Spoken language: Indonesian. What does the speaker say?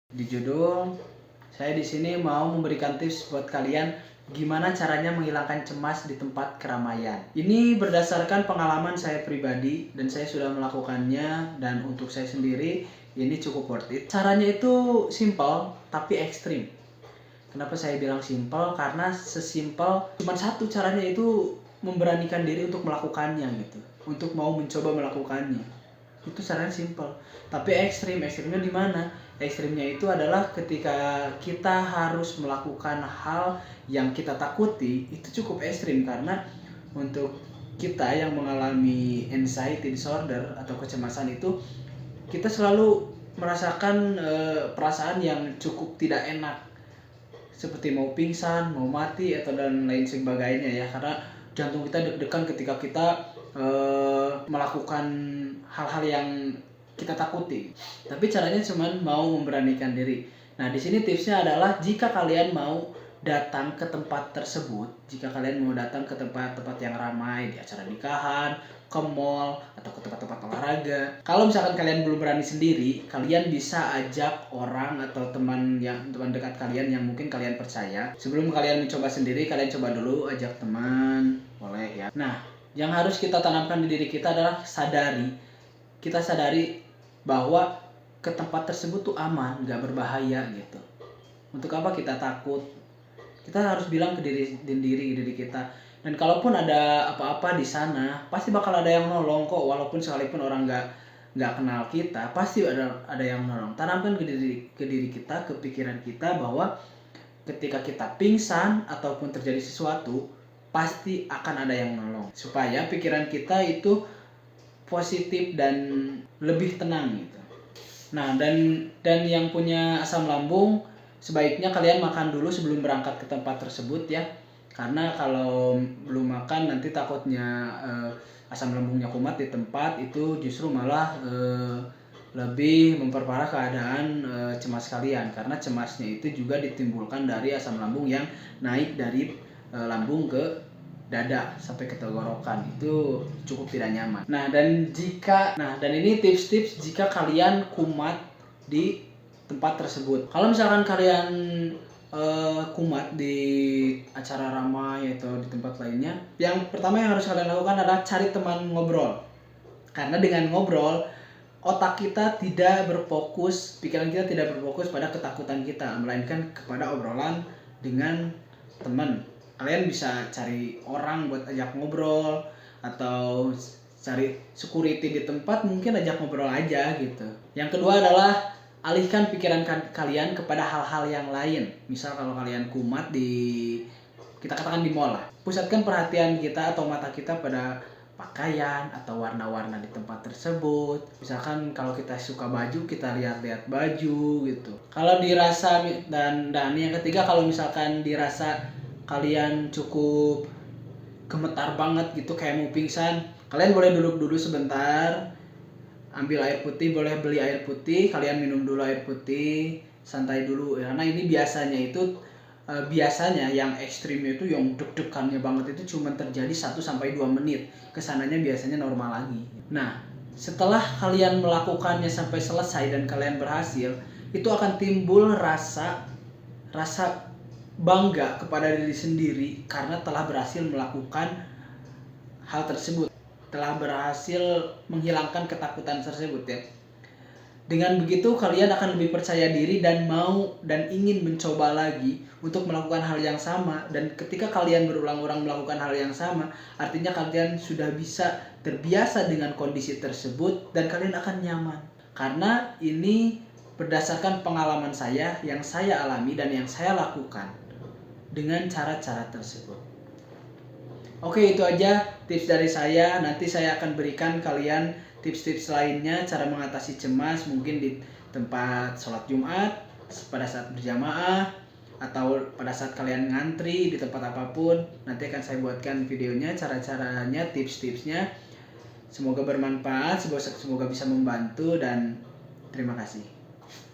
Di judul, saya di sini mau memberikan tips buat kalian gimana caranya menghilangkan cemas di tempat keramaian. Ini berdasarkan pengalaman saya pribadi dan saya sudah melakukannya, dan untuk saya sendiri ini cukup worth it. Caranya itu simple tapi ekstrim. Kenapa saya bilang simple? Karena sesimpel cuma satu caranya, itu memberanikan diri untuk melakukannya gitu. Untuk mau mencoba melakukannya. Itu caranya simple. Tapi ekstrim. Ekstrimnya di mana? Ekstrimnya itu adalah ketika kita harus melakukan hal yang kita takuti. Itu cukup ekstrim karena untuk kita yang mengalami anxiety disorder atau kecemasan itu, kita selalu merasakan perasaan yang cukup tidak enak, seperti mau pingsan, mau mati, atau dan lain sebagainya ya, karena jantung kita deg-degan ketika kita melakukan hal-hal yang kita takuti. Tapi caranya cuma mau memberanikan diri. Nah, di sini tipsnya adalah jika kalian mau datang ke tempat tersebut, jika kalian mau datang ke tempat-tempat yang ramai, di acara nikahan, ke mall, atau ke tempat-tempat olahraga. Kalau misalkan kalian belum berani sendiri, kalian bisa ajak orang atau teman dekat kalian yang mungkin kalian percaya. Sebelum kalian mencoba sendiri, kalian coba dulu ajak teman, boleh ya. Nah, yang harus kita tanamkan di diri kita adalah kita sadari bahwa ke tempat tersebut tuh aman, gak berbahaya gitu. Untuk apa kita takut? Kita harus bilang ke diri kita. Dan kalaupun ada apa-apa di sana, pasti bakal ada yang nolong kok. Walaupun sekalipun orang nggak kenal kita, pasti ada yang nolong. Tanamkan ke diri kita, ke pikiran kita bahwa ketika kita pingsan ataupun terjadi sesuatu, pasti akan ada yang nolong. Supaya pikiran kita itu positif dan lebih tenang gitu. Nah, dan yang punya asam lambung, sebaiknya kalian makan dulu sebelum berangkat ke tempat tersebut ya. Karena kalau belum makan nanti takutnya asam lambungnya kumat di tempat itu, justru malah lebih memperparah keadaan cemas kalian. Karena cemasnya itu juga ditimbulkan dari asam lambung yang naik dari lambung ke dada sampai ke tenggorokan. Itu cukup tidak nyaman. Nah, dan ini tips-tips jika kalian kumat di tempat tersebut. Kalau misalkan kalian kumat di acara ramai atau di tempat lainnya, yang pertama yang harus kalian lakukan adalah cari teman ngobrol. Karena dengan ngobrol, otak kita tidak berfokus, pikiran kita tidak berfokus pada ketakutan kita, melainkan kepada obrolan dengan teman. Kalian bisa cari orang buat ajak ngobrol, atau cari security di tempat, mungkin ajak ngobrol aja gitu. Yang kedua adalah alihkan pikiran kalian kepada hal-hal yang lain. Misal kalau kalian kumat kita katakan di mall lah, pusatkan perhatian kita atau mata kita pada pakaian atau warna-warna di tempat tersebut. Misalkan kalau kita suka baju, kita lihat-lihat baju gitu. Kalau dirasa, dan yang ketiga, kalau misalkan dirasa kalian cukup gemetar banget gitu, kayak mau pingsan, kalian boleh duduk dulu sebentar, ambil air putih, boleh beli air putih, kalian minum dulu air putih, santai dulu. Karena ini biasanya yang ekstrimnya itu, yang deg-degannya banget itu cuma terjadi 1-2 menit. Kesananya biasanya normal lagi. Nah, setelah kalian melakukannya sampai selesai dan kalian berhasil, itu akan timbul rasa bangga kepada diri sendiri karena telah berhasil melakukan hal tersebut, telah berhasil menghilangkan ketakutan tersebut ya. Dengan begitu kalian akan lebih percaya diri dan mau dan ingin mencoba lagi untuk melakukan hal yang sama. Dan ketika kalian berulang-ulang melakukan hal yang sama, artinya kalian sudah bisa terbiasa dengan kondisi tersebut dan kalian akan nyaman. Karena ini berdasarkan pengalaman saya yang saya alami dan yang saya lakukan dengan cara-cara tersebut. Oke, itu aja tips dari saya. Nanti saya akan berikan kalian tips-tips lainnya, cara mengatasi cemas mungkin di tempat sholat Jumat, pada saat berjamaah, atau pada saat kalian ngantri di tempat apapun. Nanti akan saya buatkan videonya, cara-caranya, tips-tipsnya. Semoga bermanfaat, semoga bisa membantu, dan terima kasih.